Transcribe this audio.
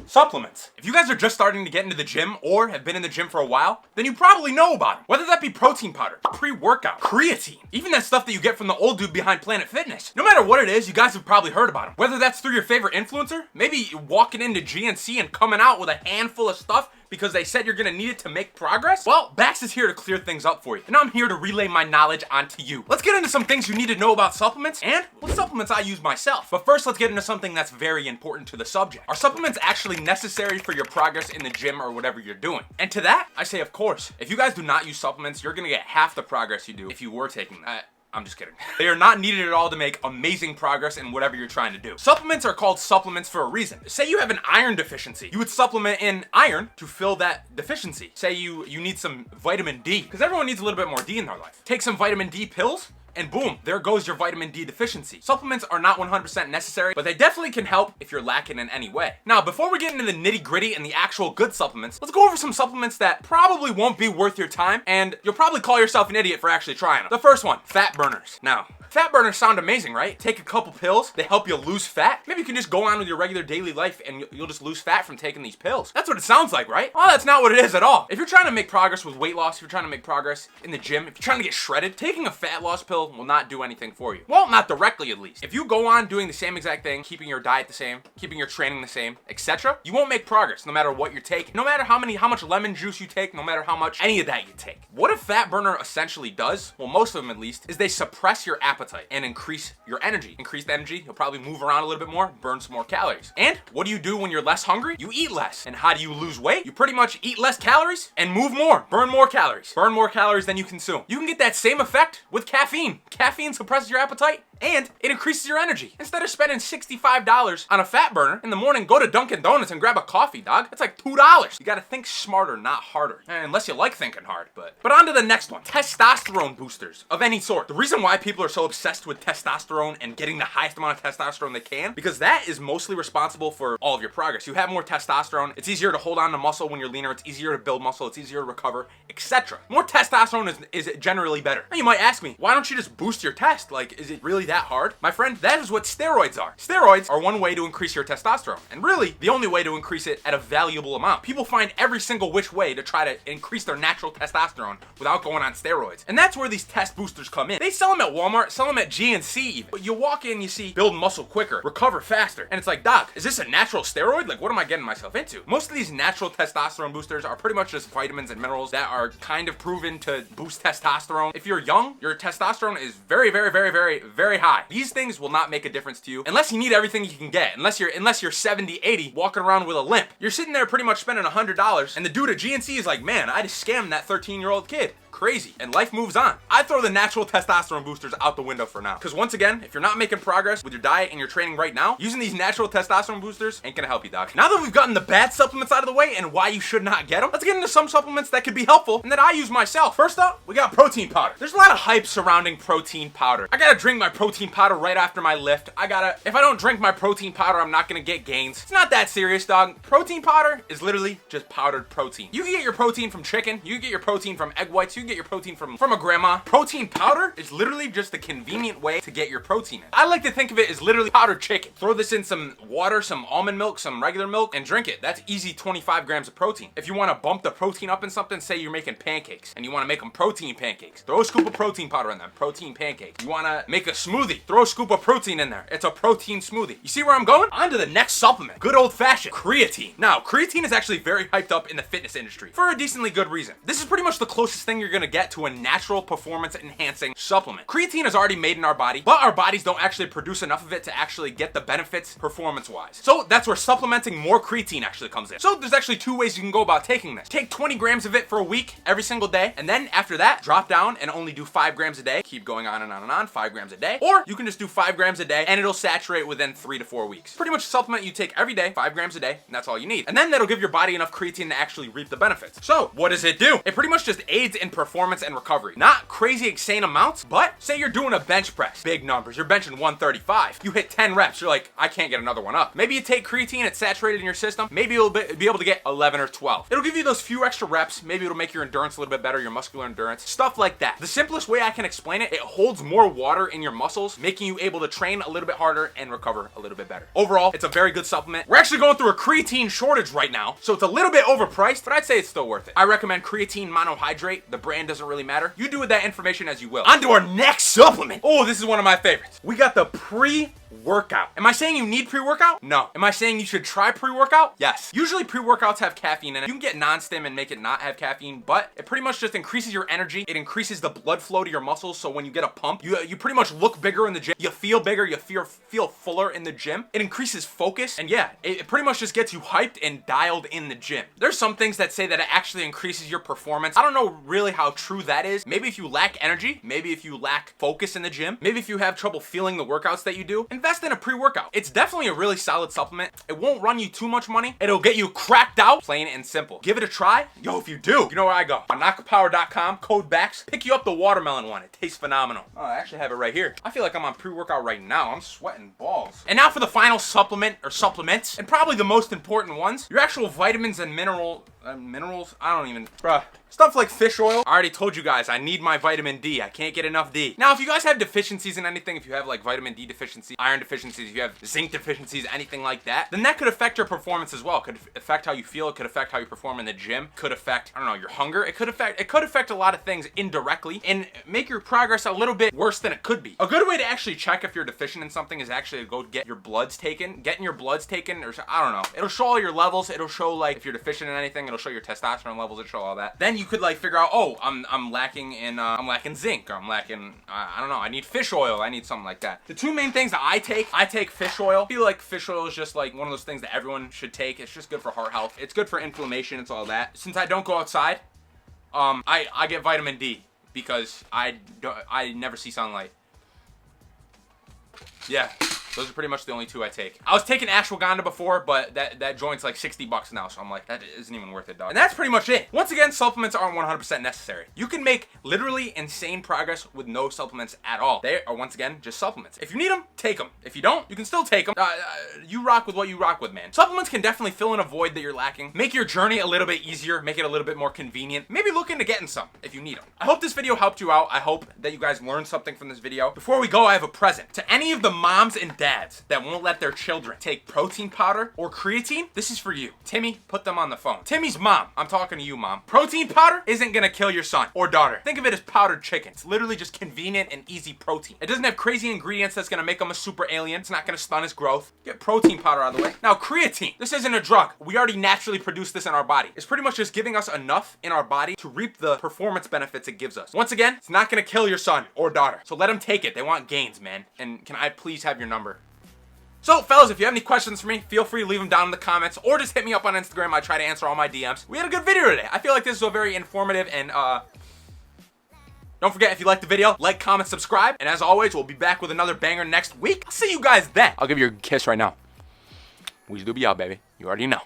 Supplements. If you guys are just starting to get into the gym or have been in the gym for a while, then you probably know about them. Whether that be protein powder, pre-workout, creatine, even that stuff that you get from the old dude behind Planet Fitness. No matter what it is, you guys have probably heard about them. Whether that's through your favorite influencer, maybe walking into GNC and coming out with a handful of stuff because they said you're gonna need it to make progress? Well, Bax is here to clear things up for you, and I'm here to relay my knowledge onto you. Let's get into some things you need to know about supplements and what supplements I use myself. But first, let's get into something that's very important to the subject. Are supplements actually necessary for your progress in the gym or whatever you're doing? And to that, I say of course. If you guys do not use supplements, you're gonna get half the progress you do if you were taking that. I'm just kidding. They are not needed at all to make amazing progress in whatever you're trying to do. Supplements are called supplements for a reason. Say you have an iron deficiency. You would supplement in iron to fill that deficiency. Say you need some vitamin D, because everyone needs a little bit more D in their life. Take some vitamin D pills, and boom, there goes your vitamin D deficiency. Supplements are not 100% necessary, but they definitely can help if you're lacking in any way. Now, before we get into the nitty gritty and the actual good supplements, let's go over some supplements that probably won't be worth your time, and you'll probably call yourself an idiot for actually trying them. The first one, fat burners. Now, fat burners sound amazing, right? Take a couple pills, they help you lose fat. Maybe you can just go on with your regular daily life and you'll just lose fat from taking these pills. That's what it sounds like, right? Well, that's not what it is at all. If you're trying to make progress with weight loss, if you're trying to make progress in the gym, if you're trying to get shredded, taking a fat loss pill will not do anything for you. Well, not directly at least. If you go on doing the same exact thing, keeping your diet the same, keeping your training the same, etc., you won't make progress no matter what you're taking. No matter how much lemon juice you take, no matter how much any of that you take. What a fat burner essentially does, well, most of them at least, is they suppress your appetite and increase your energy. Increased energy, you'll probably move around a little bit more, burn some more calories. And what do you do when you're less hungry? You eat less. And how do you lose weight? You pretty much eat less calories and move more. Burn more calories. Burn more calories than you consume. You can get that same effect with caffeine. Caffeine suppresses your appetite and it increases your energy. Instead of spending $65 on a fat burner in the morning, go to Dunkin' Donuts and grab a coffee, dog. That's like $2. You gotta think smarter, not harder. Unless you like thinking hard, but on to the next one. Testosterone boosters of any sort. The reason why people are so obsessed with testosterone and getting the highest amount of testosterone they can, because that is mostly responsible for all of your progress. You have more testosterone, it's easier to hold on to muscle when you're leaner, it's easier to build muscle, it's easier to recover, etc. More testosterone is generally better. Now you might ask me, why don't you just boost your test? Like, is it really that hard? My friend, that is what steroids are. Steroids are one way to increase your testosterone, and really the only way to increase it at a valuable amount. People find every single which way to try to increase their natural testosterone without going on steroids. And that's where these test boosters come in. They sell them at Walmart, sell them at GNC even. But you walk in, you see build muscle quicker, recover faster. And it's like, doc, is this a natural steroid? Like, what am I getting myself into? Most of these natural testosterone boosters are pretty much just vitamins and minerals that are kind of proven to boost testosterone. If you're young, your testosterone is very, very, very, very, very high. These things will not make a difference to you unless you need everything you can get. Unless you're 70, 80, walking around with a limp. You're sitting there pretty much spending $100, and the dude at GNC is like, man, I just scammed that 13-year-old kid. Crazy. And life moves on. I throw the natural testosterone boosters out the window for now. Because once again, if you're not making progress with your diet and your training right now, using these natural testosterone boosters ain't gonna help you, doc. Now that we've gotten the bad supplements out of the way and why you should not get them, let's get into some supplements that could be helpful and that I use myself. First up, we got protein powder. There's a lot of hype surrounding protein powder. I gotta drink my protein powder right after my lift. If I don't drink my protein powder, I'm not gonna get gains. It's not that serious, dog. Protein powder is literally just powdered protein. You can get your protein from chicken, you can get your protein from egg whites, you can get your protein from a grandma. Protein powder is literally just a convenient way to get your protein in. I like to think of it as literally powdered chicken. Throw this in some water, some almond milk, some regular milk, and drink it. That's easy 25 grams of protein. If you want to bump the protein up in something, say you're making pancakes and you want to make them protein pancakes, throw a scoop of protein powder in them. Protein pancakes. You want to make a smoothie, throw a scoop of protein in there. It's a protein smoothie. You see where I'm going? On to the next supplement. Good old fashioned creatine. Now, creatine is actually very hyped up in the fitness industry for a decently good reason. This is pretty much the closest thing you're going to get to a natural performance enhancing supplement. Creatine is already made in our body, but our bodies don't actually produce enough of it to actually get the benefits performance wise. So that's where supplementing more creatine actually comes in. So there's actually two ways you can go about taking this. Take 20 grams of it for a week every single day, and then after that, drop down and only do 5 grams a day. Keep going on and on and on, 5 grams a day. Or you can just do 5 grams a day and it'll saturate within 3 to 4 weeks. Pretty much a supplement you take every day, 5 grams a day, and that's all you need. And then that'll give your body enough creatine to actually reap the benefits. So what does it do? It pretty much just aids in performance and recovery. Not crazy insane amounts, but say you're doing a bench press, big numbers, you're benching 135. You hit 10 reps, you're like, I can't get another one up. Maybe you take creatine, it's saturated in your system, maybe you'll be able to get 11 or 12. It'll give you those few extra reps, maybe it'll make your endurance a little bit better, your muscular endurance, stuff like that. The simplest way I can explain it, it holds more water in your muscles, making you able to train a little bit harder and recover a little bit better. Overall, it's a very good supplement. We're actually going through a creatine shortage right now, so it's a little bit overpriced, but I'd say it's still worth it. I recommend creatine monohydrate. The brand doesn't really matter. You do with that information as you will. On to our next supplement. Oh, this is one of my favorites. We got the pre-workout. Am I saying you need pre-workout? No. Am I saying you should try pre-workout? Yes. Usually pre-workouts have caffeine in it. You can get non-stim and make it not have caffeine, but it pretty much just increases your energy. It increases the blood flow to your muscles, so when you get a pump, you pretty much look bigger in the gym. You feel bigger, you feel fuller in the gym. It increases focus, and yeah, it pretty much just gets you hyped and dialed in the gym. There's some things that say that it actually increases your performance. I don't know really how true that is. Maybe if you lack energy, maybe if you lack focus in the gym, maybe if you have trouble feeling the workouts that you do, invest in a pre-workout. It's definitely a really solid supplement. It won't run you too much money. It'll get you cracked out, plain and simple. Give it a try. Yo, if you do, you know where I go. Anakapower.com, code BAX. Pick you up the watermelon one. It tastes phenomenal. Oh, I actually have it right here. I feel like I'm on pre-workout right now. I'm sweating balls. And now for the final supplement or supplements, and probably the most important ones, your actual vitamins and minerals. I don't even, bruh. Stuff like fish oil. I already told you guys, I need my vitamin D. I can't get enough D. Now, if you guys have deficiencies in anything, if you have like vitamin D deficiency, iron deficiencies, if you have zinc deficiencies, anything like that, then that could affect your performance as well. It could affect how you feel. It could affect how you perform in the gym. Could affect, I don't know, your hunger. It could affect a lot of things indirectly and make your progress a little bit worse than it could be. A good way to actually check if you're deficient in something is actually to go get your bloods taken. Getting your bloods taken, or I don't know. It'll show all your levels. It'll show like if you're deficient in anything. It'll show your testosterone levels. It'll show all that. Then you could like figure out, oh, I'm lacking in I'm lacking zinc, or I'm lacking I don't know, I need fish oil, I need something like that. The two main things that I take fish oil. I feel like fish oil is just like one of those things that everyone should take. It's just good for heart health. It's good for inflammation. It's all that. Since I don't go outside, I get vitamin D because I never see sunlight. Yeah. Those are pretty much the only two I take. I was taking ashwagandha before, but that joint's like $60 now, so I'm like, that isn't even worth it, dog. And that's pretty much it. Once again, supplements aren't 100% necessary. You can make literally insane progress with no supplements at all. They are, once again, just supplements. If you need them, take them. If you don't, you can still take them. You rock with what you rock with, man. Supplements can definitely fill in a void that you're lacking. Make your journey a little bit easier, make it a little bit more convenient. Maybe look into getting some if you need them. I hope this video helped you out. I hope that you guys learned something from this video. Before we go, I have a present. To any of the moms and dads that won't let their children take protein powder or creatine, this is for you. Timmy, put them on the phone. Timmy's mom, I'm talking to you, mom. Protein powder isn't gonna kill your son or daughter. Think of it as powdered chicken. It's literally just convenient and easy protein. It doesn't have crazy ingredients that's gonna make them a super alien. It's not gonna stun his growth. Get protein powder out of the way. Now, creatine. This isn't a drug. We already naturally produce this in our body. It's pretty much just giving us enough in our body to reap the performance benefits it gives us. Once again, it's not gonna kill your son or daughter. So let them take it. They want gains, man. And can I please have your number? So, fellas, if you have any questions for me, feel free to leave them down in the comments or just hit me up on Instagram. I try to answer all my DMs. We had a good video today. I feel like this was a very informative and, don't forget, if you liked the video, like, comment, subscribe. And as always, we'll be back with another banger next week. I'll see you guys then. I'll give you a kiss right now. We do be out, baby. You already know.